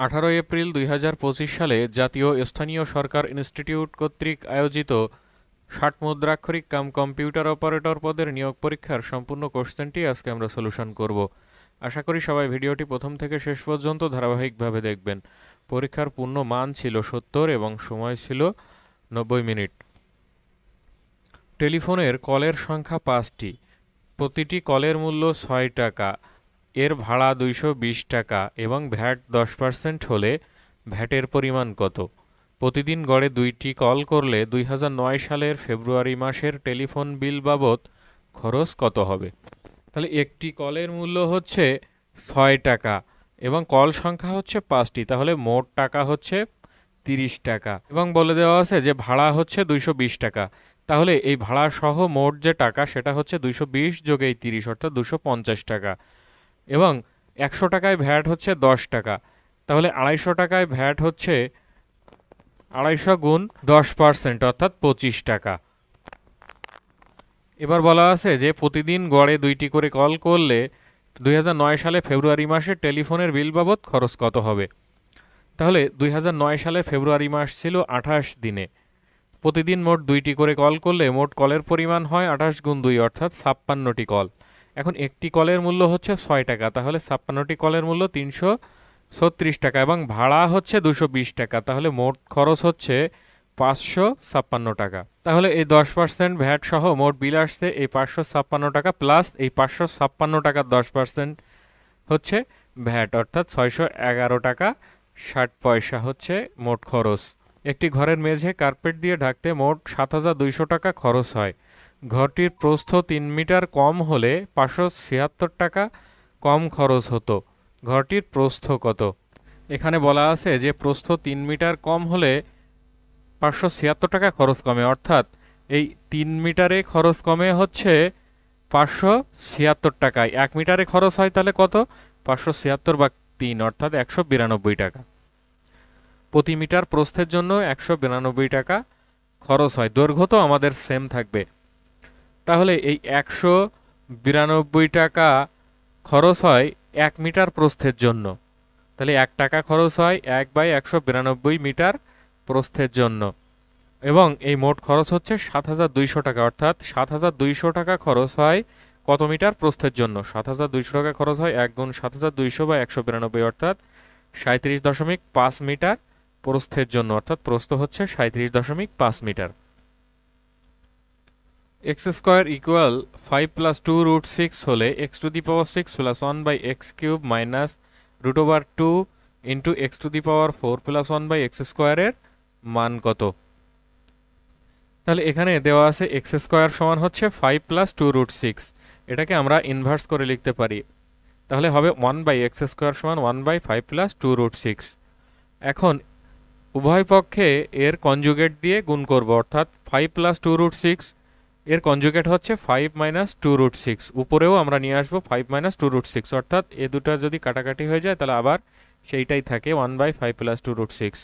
18 April 2025 সালে জাতীয় স্থানীয় সরকার ইনস্টিটিউট কর্তৃক আয়োজিত 60 মুদ্রাক্ষরিক কাম কম্পিউটার অপারেটর পদের নিয়োগ পরীক্ষার সম্পূর্ণ কোশ্চেনটি আজকে আমরা সলিউশন করব। আশা করি সবাই ভিডিওটি প্রথম থেকে শেষ পর্যন্ত ধারাবাহিকভাবে দেখবেন। পরীক্ষার পূর্ণ মান ছিল 70 এবং সময় ছিল 90 মিনিট। টেলিফোনের কলের সংখ্যা 5টি, প্রতিটি কলের মূল্য 6 টাকা, এর ভাড়া 220 টাকা এবং ভ্যাট 10% হলে ভ্যাটের পরিমাণ কত? প্রতিদিন গড়ে 2টি কল করলে 2009 সালের ফেব্রুয়ারি মাসের টেলিফোন বিল বাবদ খরচ কত হবে? তাহলে একটি কলের মূল্য হচ্ছে 6 টাকা এবং কল সংখ্যা হচ্ছে 5টি, তাহলে মোট টাকা হচ্ছে 30 টাকা এবং বলে দেওয়া আছে যে ভাড়া হচ্ছে 220 টাকা। তাহলে এই ভাড়া সহ মোট যে টাকা সেটা হচ্ছে 220 যোগ এই 30 অর্থাৎ 250 টাকা এবং 100 টাকায় ভ্যাট হচ্ছে 10 টাকা, তাহলে 250 টাকায় ভ্যাট হচ্ছে 250 গুণ 10% অর্থাৎ 25 টাকা। এবার বলা আছে যে প্রতিদিন গড়ে 2টি করে কল করলে 2009 সালে ফেব্রুয়ারি মাসে টেলিফোনের বিল বাবদ খরচ কত হবে? তাহলে 2009 সালে ফেব্রুয়ারি মাস ছিল 28 দিনে, প্রতিদিন মোট 2টি করে কল করলে মোট কলের পরিমাণ হয় 28 গুণ 2 অর্থাৎ 56টি কল। এখন একটি কলের মূল্য হচ্ছে 6 টাকা, তাহলে 56টি কলের মূল্য 336 টাকা এবং ভাড়া হচ্ছে 220 টাকা, তাহলে মোট খরচ হচ্ছে 556 টাকা। তাহলে এই 10% ভ্যাট সহ মোট বিল আসছে এই 556 টাকা প্লাস এই 556 টাকার 10% হচ্ছে ভ্যাট অর্থাৎ 611 টাকা 60 পয়সা হচ্ছে মোট খরচ। একটি ঘরের মেঝে কার্পেট দিয়ে ঢাকতে মোট 7200 টাকা খরচ হয়। ঘরটির প্রস্থ 3 মিটার কম হলে 576 টাকা কম খরচ হতো। ঘরটির প্রস্থ কত? এখানে বলা আছে যে প্রস্থ 3 মিটার কম হলে 576 টাকা খরচ কমে, অর্থাৎ এই 3 মিটারে খরচ কমে হচ্ছে 576 টাকায়। 1 মিটারে খরচ হয় তাহলে কত? 576 বা 3 অর্থাৎ 192 টাকা। প্রতি মিটার প্রস্থের জন্য 192 টাকা খরচ হয়। দৈর্ঘ্য তো আমাদের সেম থাকবে, তাহলে এই 192 টাকা খরচ হয় 1 মিটার প্রস্থের জন্য, তাহলে 1 টাকা খরচ হয় 1/192 মিটার প্রস্থের জন্য এবং এই মোট খরচ হচ্ছে 7200 টাকা, অর্থাৎ 7200 টাকা খরচ হয় কত মিটার প্রস্থের জন্য? 7200 টাকা খরচ হয় 1 গুণ 7200 বা 192 অর্থাৎ 37.5 মিটার প্রস্থের জন্য, অর্থাৎ প্রস্থ হচ্ছে 37.5 metre. X square equal 5 plus 2 root 6 হলে X to the power 6 plus 1 by X cube minus root over 2 into X to the power 4 plus 1 by X স্কোয়ারের মান কত? তাহলে এখানে দেওয়া আছে এক্স স্কোয়ার সমান হচ্ছে 5 প্লাস 2 রুট 6, এটাকে আমরা ইনভার্স করে লিখতে পারি, তাহলে হবে 1 বাই এক্স স্কোয়ার সমান 1 বাই 5 প্লাস 2 রুট 6। এখন উভয় পক্ষে এর কনজুগেট দিয়ে গুণ করব, অর্থাৎ 5 প্লাস 2 রুট 6 এর কনজুগেট হচ্ছে 5 মাইনাস 2 রুট 6, উপরেও আমরা নিয়ে আসবো 5 মাইনাস 2 রুট 6, অর্থাৎ এ দুটো যদি কাটাকাটি হয়ে যায় তাহলে আবার সেইটাই থাকে 1 বাই 5 প্লাস 2 রুট 6।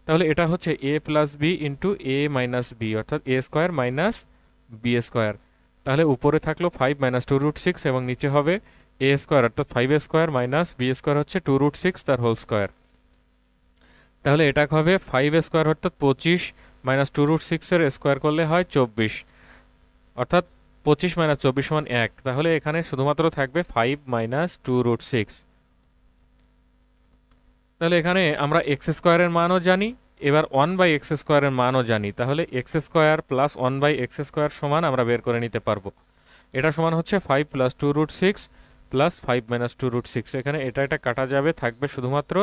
তাহলে এটা হচ্ছে এ প্লাস বি ইন্টু এ মাইনাস বি অর্থাৎ এ স্কোয়ার মাইনাস বি স্কোয়ার, তাহলে উপরে থাকলো 5 মাইনাস 2 রুট 6 এবং নিচে হবে এ স্কোয়ার অর্থাৎ 5 স্কোয়ার মাইনাস বি স্কোয়ার হচ্ছে 2 রুট 6 তার হোল স্কোয়ার, তাহলে এটা হবে 5 স্কোয়ার অর্থাৎ 25 মাইনাস 2 রুট 6 এর স্কোয়ার করলে হয় 24, অর্থাৎ 25 মাইনাস 24 সমান 1, তাহলে এখানে শুধুমাত্র থাকবে 5 মাইনাস 2 রুট 6। তাহলে এখানে আমরা এক্স স্কোয়ারের মানও জানি, এবার 1 বাই এক্স স্কোয়ারের মানও জানি, তাহলে x square plus 1 by x square সমান আমরা বের করে নিতে পারবো। এটা সমান হচ্ছে 5 plus 2 root 6 plus 5 minus 2 root 6, এখানে এটা কাটা যাবে, থাকবে শুধুমাত্র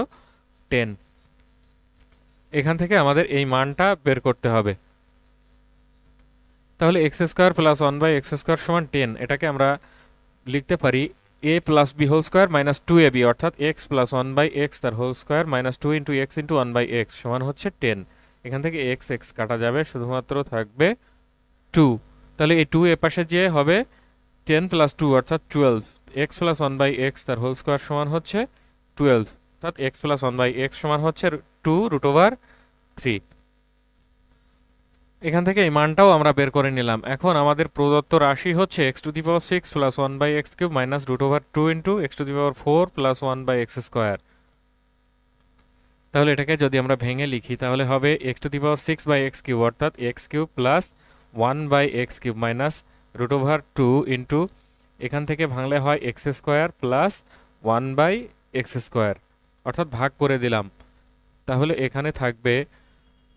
10। এখান থেকে আমাদের এই মানটা বের করতে হবে, তাহলে x square plus 1 by x square সমান 10, এটাকে আমরা লিখতে পারি a plus B whole square minus 2ab অর্থাৎ এক্স প্লাস 1 বাই এক্স তার whole square minus 2 into x into 1 by x সমান হচ্ছে 10। এখান থেকে এক্স এক্স কাটা যাবে, শুধুমাত্র থাকবে 2, তাহলে এই 2 এ পাশে যেয়ে হবে 10 প্লাস 2 অর্থাৎ 12, এক্স প্লাস 1 বাই এক্স তার হোল স্কোয়ার সমান হচ্ছে 12, অর্থাৎ এক্স প্লাস 1 বাই এক্স সমান হচ্ছে 2 রুট ওভার 3। এখান থেকে এই মানটাও আমরা বের করে নিলাম। এখন আমাদের প্রদত্ত রাশি হচ্ছে X to the power 6 plus 1 by X cube minus root over 2 into X to the power 4 plus 1 by x square. তাহলে এটাকে যদি আমরা ভেঙে লিখি তাহলে হবে x⁶/x³ অর্থাৎ x³ plus 1/x³ minus √2 into এখান থেকে ভাঙলে হয় x² প্লাস 1/x², অর্থাৎ ভাগ করে দিলাম। তাহলে এখানে থাকবে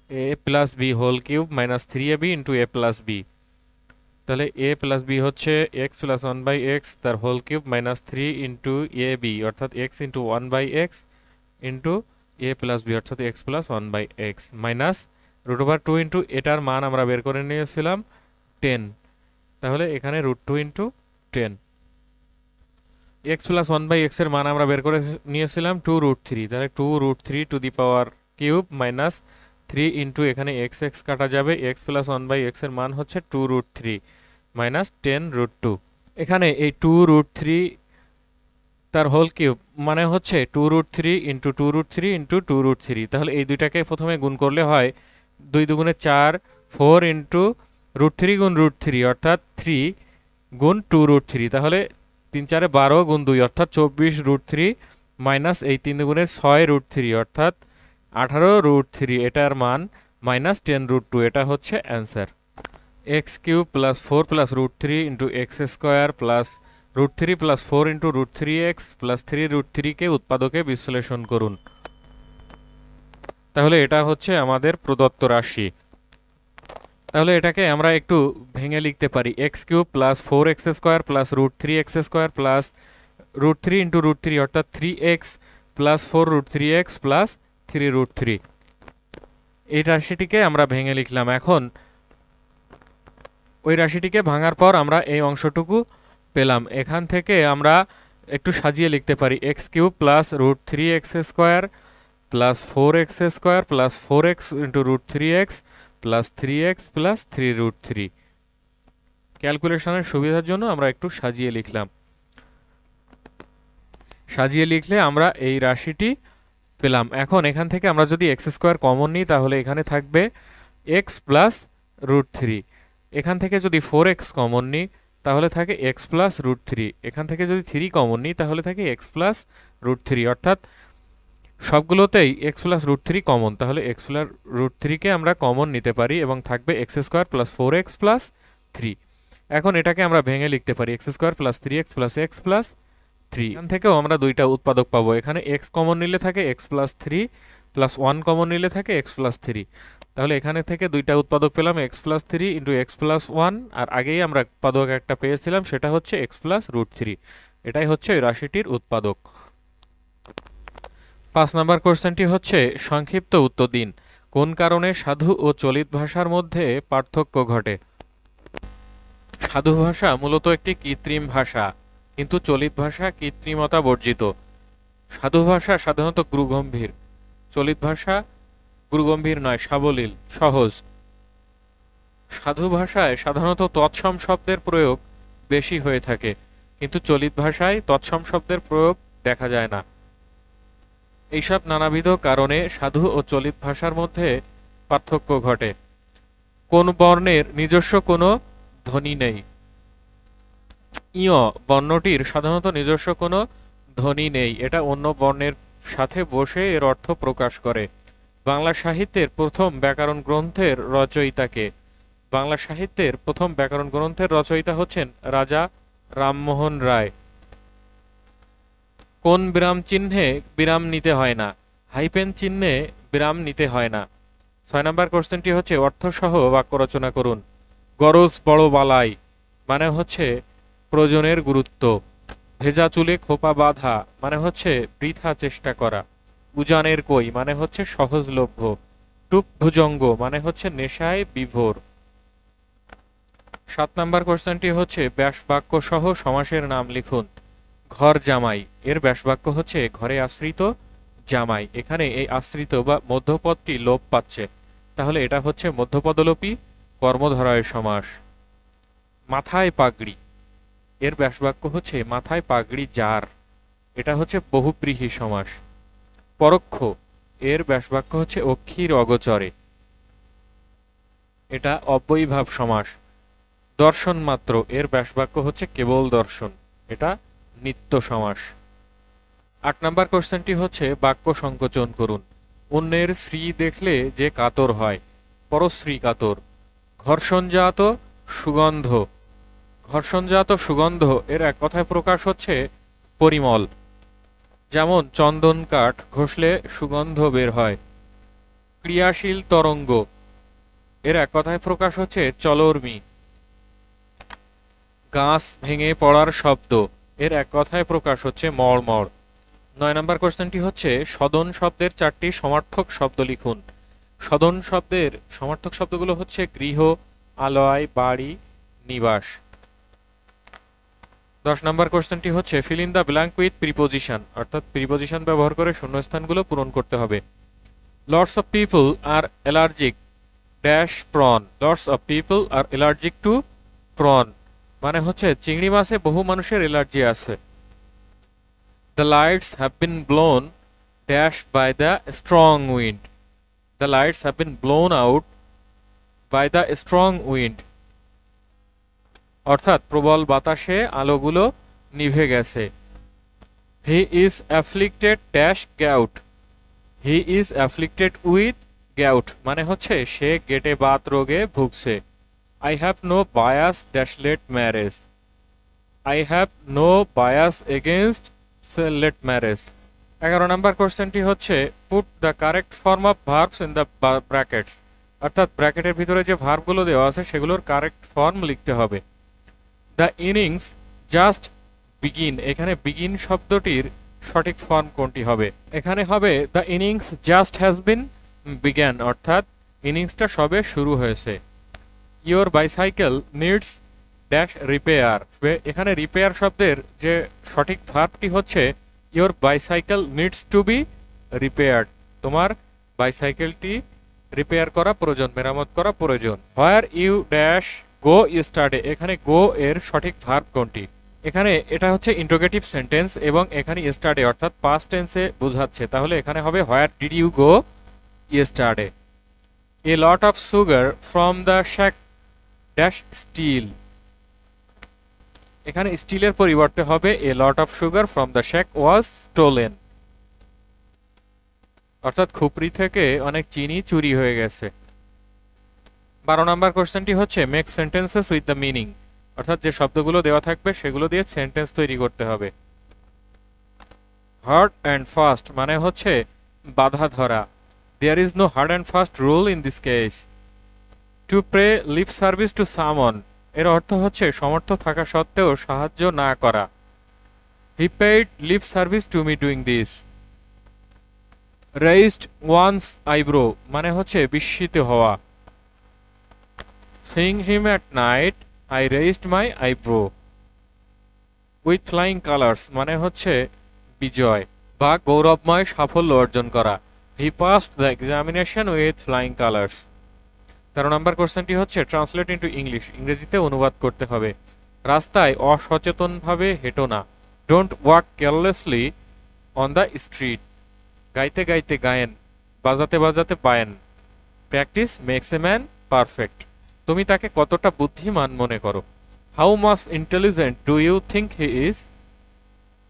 a plus B whole cube minus 3ab into a plus B. তাহলে a প্লাস বি হচ্ছে x প্লাস 1/x তার whole cube minus 3 into A B অর্থাৎ x into 1/x into a plus B অর্থাৎ x plus 1/x minus √2 into এটার মান আমরা বের করে নিয়েছিলাম 10, তাহলে এখানে √2 ইন্টু 10। x প্লাস 1/x এর মান আমরা বের করে নিয়েছিলাম 2√3, তাহলে 2√3 two the power cube minus 3 into এখানে x কাটা যাবে, x প্লাস 1/x এর মান হচ্ছে 2√3 মাইনাস 10√2। এখানে এই 2√3 তার হোল কিউব মানে হচ্ছে 2√3 ইন্টু 2√3 ইন্টু 2√3, তাহলে এই দুইটাকে প্রথমে গুণ করলে হয় 2 দুগুণে 4, 4 ইন্টু √3 গুণ √3 অর্থাৎ 3 গুণ 2√3, তাহলে 3 4 12 গুণ 2 অর্থাৎ 24√3 মাইনাস এই 3 দুগুণে 6√3 অর্থাৎ 18√3 এটার মান মাইনাস 10√2, এটা হচ্ছে answer. x³ plus 4 plus √3 into x² plus √3 plus 4 into √3x plus 3√3 কে উৎপাদকে বিশ্লেষণ করুন। তাহলে এটা হচ্ছে আমাদের প্রদত্ত রাশি। তাহলে এটাকে আমরা একটু ভেঙে লিখতে পারি x³ plus 4x² plus √3x² plus √3 into √3 অর্থাৎ 3x প্লাস 4√3x প্লাস 3√3। এই রাশিটিকে আমরা ভেঙে লিখলাম। এখন ওই রাশিটিকে ভাঙার পর আমরা এই অংশটুকু পেলাম। এখান থেকে আমরা একটু সাজিয়ে লিখতে পারি x³ plus √3x² plus 4x² plus 4x into √3x plus 3x plus 3√3। ক্যালকুলেশনের সুবিধার জন্য আমরা একটু সাজিয়ে লিখলাম। সাজিয়ে লিখলে আমরা এই রাশিটি পেলাম। এখন এখান থেকে আমরা যদি x² কমন নিই তাহলে এখানে থাকবে x প্লাস √3। এখান থেকে যদি 4x কমন নিই তাহলে থাকে x প্লাস √3। এখান থেকে যদি 3 কমন নিই তাহলে থাকে x প্লাস √3, অর্থাৎ সবগুলোতেই x প্লাস √3 কমন, তাহলে x প্লাস √3 কে আমরা কমন নিতে পারি এবং থাকবে x² প্লাস 4x প্লাস 3। এখন এটাকে আমরা ভেঙে লিখতে পারি x² plus 3x plus x plus 3। এখান থেকেও আমরা দুইটা উৎপাদক পাবো। এখানে x কমন নিলে থাকে x প্লাস 3 প্লাস 1 কমন নিলে থাকে x প্লাস 3। তাহলে এখানে থেকে দুইটা উৎপাদক পেলাম x plus 3 into x plus 1, আর আগেই আমরা উৎপাদক একটা পেয়েছিলাম সেটা হচ্ছে x প্লাস √3। এটাই হচ্ছে এই রাশিটির উৎপাদক। 5 নম্বর কোশ্চেনটি হচ্ছে সংক্ষিপ্ত উত্তর দিন। কোন কারণে সাধু ও চলিত ভাষার মধ্যে পার্থক্য ঘটে? সাধু ভাষা মূলত একটি কৃত্রিম ভাষা, কিন্তু চলিত ভাষা কৃত্রিমতা বর্জিত। সাধু ভাষা সাধারণত গুরুগম্ভীর, চলিত ভাষা গুরুগম্ভীর নয়, সাবলীল, সহজ। সাধু ভাষায় সাধারণত তৎসম শব্দের প্রয়োগ বেশি হয়ে থাকে, কিন্তু চলিত ভাষায় তৎসম শব্দের প্রয়োগ দেখা যায় না। এইসব নানাবিধ কারণে সাধু ও চলিত ভাষার মধ্যে পার্থক্য ঘটে। কোন বর্ণের নিজস্ব কোনো ধ্বনি নেই? ইয় বর্ণটির সাধারণত নিজস্ব কোনো ধ্বনি নেই, এটা অন্য বর্ণের সাথে বসে এর অর্থ প্রকাশ করে। বাংলা সাহিত্যের প্রথম ব্যাকরণ গ্রন্থের রচয়িতাকে? বাংলা সাহিত্যের প্রথম ব্যাকরণ গ্রন্থের রচয়িতা হচ্ছেন রাজা রামমোহন রায়। কোন বিরাম চিহ্নে বিরাম নিতে হয় না? হাইপেন চিহ্নে বিরাম নিতে হয় না। 6 নম্বর কোশ্চেনটি হচ্ছে অর্থসহ বাক্য রচনা করুন। গরজ বড় বালাই মানে হচ্ছে প্রয়োজনের গুরুত্ব। ভেজা চুলে খোপা বাঁধা মানে হচ্ছে বৃথা চেষ্টা করা। উজানের কই মানে হচ্ছে সহজলভ্য। টুক ভুজঙ্গ মানে হচ্ছে নেশায় বিভোর। 7 নম্বর কোশ্চেনটি হচ্ছে ব্যাসবাক্য সহ সমাসের নাম লিখুন। ঘর জামাই এর ব্যাসবাক্য হচ্ছে ঘরে আশ্রিত জামাই। এখানে এই আশ্রিত বা মধ্যপদটি লোপ পাচ্ছে, তাহলে এটা হচ্ছে মধ্যপদলোপী কর্মধারয় সমাস। মাথায় পাগড়ি এর ব্যাসবাক্য হচ্ছে মাথায় পাগড়ি যার, এটা হচ্ছে বহুব্রীহি সমাস। পরোক্ষ এর ব্যাসবাক্য হচ্ছে অক্ষীর অগোচরে, এটা অব্যয়ীভাব সমাস। দর্শন মাত্র এর ব্যাসবাক্য হচ্ছে কেবল দর্শন, এটা নিত্য সমাস। 8 নম্বর কোশ্চেনটি হচ্ছে বাক্য সংকোচন করুন। অন্যের শ্রী দেখলে যে কাতর হয়, পরশ্রী কাতর। ঘর্ষণজাত সুগন্ধ, ঘর্ষণজাত সুগন্ধ এর এক কথায় প্রকাশ হচ্ছে পরিমল। যেমন চন্দন কাঠ ঘষলে সুগন্ধ বের হয়। ক্রিয়াশীল তরঙ্গ এর এক কথায় প্রকাশ হচ্ছে চলর্মি। গাছ ভেঙে পড়ার শব্দ এর এক কথায় প্রকাশ হচ্ছে মড়মড়। 9 নম্বর কোশ্চেনটি হচ্ছে সদন শব্দের 4টি সমার্থক শব্দ লিখুন। সদন শব্দের সমার্থক শব্দগুলো হচ্ছে গৃহ, আলয়, বাড়ি, নিবাস। 10 নম্বর কোশ্চেনটি হচ্ছে fill in the blank with preposition, অর্থাৎ প্রিপোজিশন ব্যবহার করে শূন্যস্থানগুলো পূরণ করতে হবে। Lots of people are allergic dash prawn, lots of people are allergic to prawn, মানে হচ্ছে চিংড়ি মাছে বহু মানুষের অ্যালার্জি আছে। The lights have been blown dash by the strong wind, the lights have been blown out by the strong wind, অর্থাৎ প্রবল বাতাসে আলোগুলো নিভে গেছে। He is afflicted dash গ্যাউট, he is afflicted with gout, মানে হচ্ছে সে গেটে বাত রোগে ভুগছে। I have no bias dash late marriage, I have no bias against late marriage. 11 নম্বর কোশ্চেনটি হচ্ছে put the correct form of verbs in the brackets, অর্থাৎ ব্র্যাকেটের ভিতরে যে ভার্বগুলো দেওয়া আছে সেগুলোর কারেক্ট ফর্ম লিখতে হবে। দ্য ইনিংস জাস্ট বিগিন, এখানে বিগিন শব্দটির সঠিক ফর্ম কোনটি হবে? এখানে হবে the innings just has been began, অর্থাৎ ইনিংসটা সবে শুরু হয়েছে। Your bicycle needs dash repair, এখানে রিপেয়ার শব্দের যে সঠিক ভার্বটি হচ্ছে your bicycle needs to be repaired, তোমার বাইসাইকেলটি রিপেয়ার করা প্রয়োজন, মেরামত করা প্রয়োজন। হোয়ার ইউ ড্যাশ গো ইস্টারডে, এখানে গো এর সঠিক ভার্ব কোনটি? এখানে এটা হচ্ছে ইন্টারোগেটিভ সেন্টেন্স এবং এখানে ইস্টারডে অর্থাৎ পাস্ট টেন্সে বোঝাচ্ছে, তাহলে এখানে হবে where did you go yesterday. A lot of sugar from the shack dash steal, এখানে স্টিলের পরিবর্তে হবে a lot of sugar from the shack was stolen, অর্থাৎ খুপরি থেকে অনেক চিনি চুরি হয়ে গেছে। 12 নম্বর কোশ্চেনটি হচ্ছে make sentences with the meaning, অর্থাৎ যে শব্দগুলো দেওয়া থাকবে সেগুলো দিয়ে সেন্টেন্স তৈরি করতে হবে। হার্ড অ্যান্ড ফাস্ট মানে হচ্ছে বাধা ধরা, there is no hard and fast rule in this case. To pray lip service to summon, এর অর্থ হচ্ছে সমর্থ থাকা সত্ত্বেও সাহায্য না করা। He paid lip service to me doing this. Raised one's eyebrow মানে হচ্ছে বিস্মিত হওয়া। Seeing him at night, I raised my eyebrow. With flying colors মানে হচ্ছে বিজয় বা গৌরবময় সাফল্য অর্জন করা। He passed the examination with flying colors. 13 নম্বর কোশ্চেনটি হচ্ছে ট্রান্সলেট ইনটু ইংলিশ, ইংরেজিতে অনুবাদ করতে হবে। রাস্তায় অসচেতনভাবে হেঁটো না, don't walk carelessly on the street. গাইতে গাইতে গায়েন, বাজাতে বাজাতে পায়েন। Practice makes a man perfect, তুমি তাকে কতটা বুদ্ধিমান মনে করো। How much intelligent do you think he is,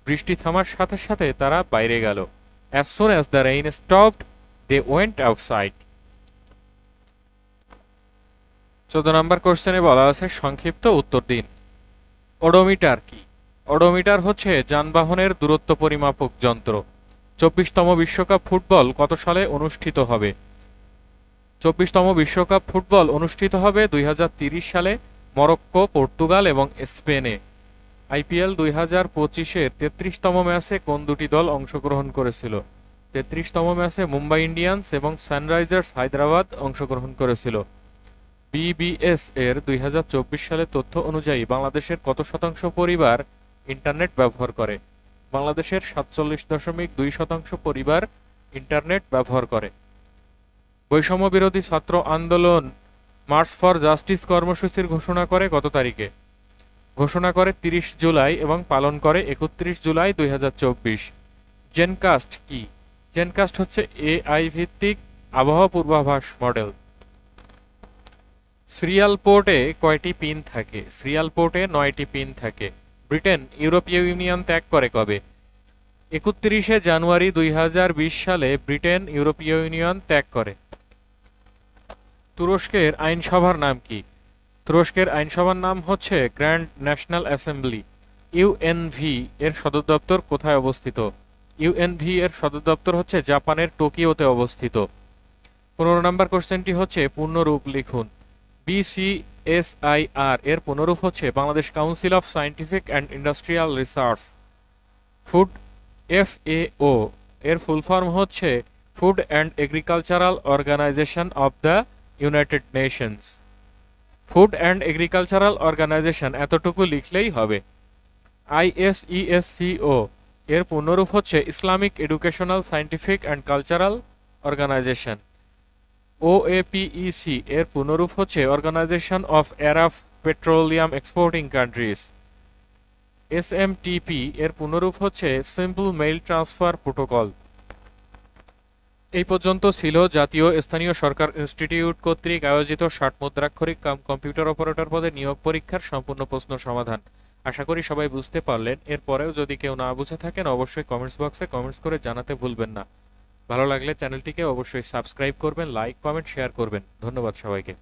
বৃষ্টি থামার সাথে সাথে তারা বাইরে গেল। As soon as the rain stopped they went outside. 14 নম্বর কোশ্চেনে বলা আছে সংক্ষিপ্ত উত্তর দিন। ওডোমিটার কি? ওডোমিটার হচ্ছে যানবাহনের দূরত্ব পরিমাপক যন্ত্র। 24তম বিশ্বকাপ ফুটবল কত সালে অনুষ্ঠিত হবে? 24তম বিশ্বকাপ ফুটবল অনুষ্ঠিত হবে 2030 সালে মরক্কো, পর্তুগাল এবং স্পেনে। আইপিএল 2025-এর 33তম ম্যাচে কোন দুটি দল অংশগ্রহণ করেছিল? 33তম ম্যাচে মুম্বাই ইন্ডিয়ান্স এবং সানরাইজার্স হায়দ্রাবাদ অংশগ্রহণ করেছিল। বিবিএস এর 2024 সালের তথ্য অনুযায়ী বাংলাদেশের কত শতাংশ পরিবার ইন্টারনেট ব্যবহার করে? বাংলাদেশের 47.2% পরিবার ইন্টারনেট ব্যবহার করে। বৈষম্য বিরোধী ছাত্র আন্দোলন মার্চ ফর জাস্টিস কর্মসূচির ঘোষণা করে কত তারিখে? ঘোষণা করে 30 জুলাই এবং পালন করে 31 জুলাই 2024। জেনকাস্ট কি? জেনকাস্ট হচ্ছে এআই ভিত্তিক আবহাওয়া পূর্বাভাস মডেল। সিরিয়াল পোর্টে কয়টি পিন থাকে? সিরিয়াল পোর্টে 9টি পিন থাকে। ব্রিটেন ইউরোপীয় ইউনিয়ন ত্যাগ করে কবে? 31 জানুয়ারি 2020 সালে ব্রিটেন ইউরোপীয় ইউনিয়ন ত্যাগ করে। তুরস্কের আইনসভার নাম কি? তুরস্কের আইনসভার নাম হচ্ছে গ্র্যান্ড ন্যাশনাল অ্যাসেম্বলি। ইউএনভি এর সদর দপ্তর কোথায় অবস্থিত? ইউএনভি এর সদর দপ্তর হচ্ছে জাপানের টোকিওতে অবস্থিত। 15 নম্বর কোশ্চেনটি হচ্ছে পূর্ণরূপ লিখুন। বিসিএসআইআর এর পূর্ণরূপ হচ্ছে Bangladesh council of scientific and industrial research. Food FAO এর ফুল ফর্ম হচ্ছে food and agricultural organization of the United Nations. Food and agricultural organization এতটুকু লিখলেই হবে। আইএসইএসসিও এর পূর্ণরূপ হচ্ছে Islamic educational scientific and cultural organization. OAPEC এর পূর্ণরূপ হচ্ছে organization of Arab petroleum exporting countries. SMTP এর পূর্ণরূপ হচ্ছে সিম্পল মেইল ট্রান্সফার প্রোটোকল। এই পর্যন্ত ছিল জাতীয় স্থানীয় সরকার ইনস্টিটিউট কর্তৃক আয়োজিত 60 মুদ্রাক্ষরিক কাম কম্পিউটার অপারেটর পদে নিয়োগ পরীক্ষার সম্পূর্ণ প্রশ্ন সমাধান। আশা করি সবাই বুঝতে পারলেন। এরপরেও যদি কেউ না বুঝে থাকেন অবশ্যই কমেন্টস বক্সে কমেন্টস করে জানাতে ভুলবেন না। ভালো লাগলে চ্যানেলটিকে অবশ্যই সাবস্ক্রাইব করবেন, লাইক কমেন্ট শেয়ার করবেন। ধন্যবাদ সবাইকে।